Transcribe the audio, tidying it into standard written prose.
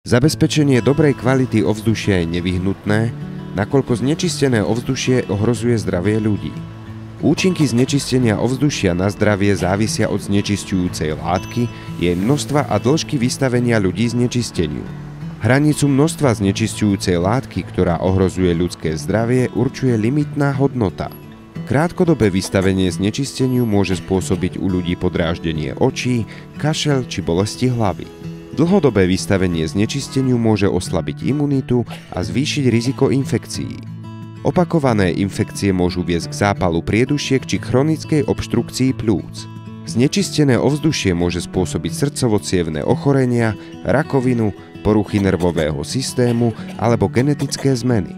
Zabezpečenie dobrej kvality ovzdušia je nevyhnutné, nakoľko znečistené ovzdušie ohrozuje zdravie ľudí. Účinky znečistenia ovzdušia na zdravie závisia od znečisťujúcej látky, jej množstva a dĺžky vystavenia ľudí znečisteniu. Hranicu množstva znečisťujúcej látky, ktorá ohrozuje ľudské zdravie, určuje limitná hodnota. Krátkodobé vystavenie znečisteniu môže spôsobiť u ľudí podráždenie očí, kašeľ či bolesti hlavy. Dlhodobé vystavenie znečisteniu môže oslabiť imunitu a zvýšiť riziko infekcií. Opakované infekcie môžu viesť k zápalu priedušiek či chronickej obštrukcii pľúc. Znečistené ovzdušie môže spôsobiť srdcovo-cievne ochorenia, rakovinu, poruchy nervového systému alebo genetické zmeny.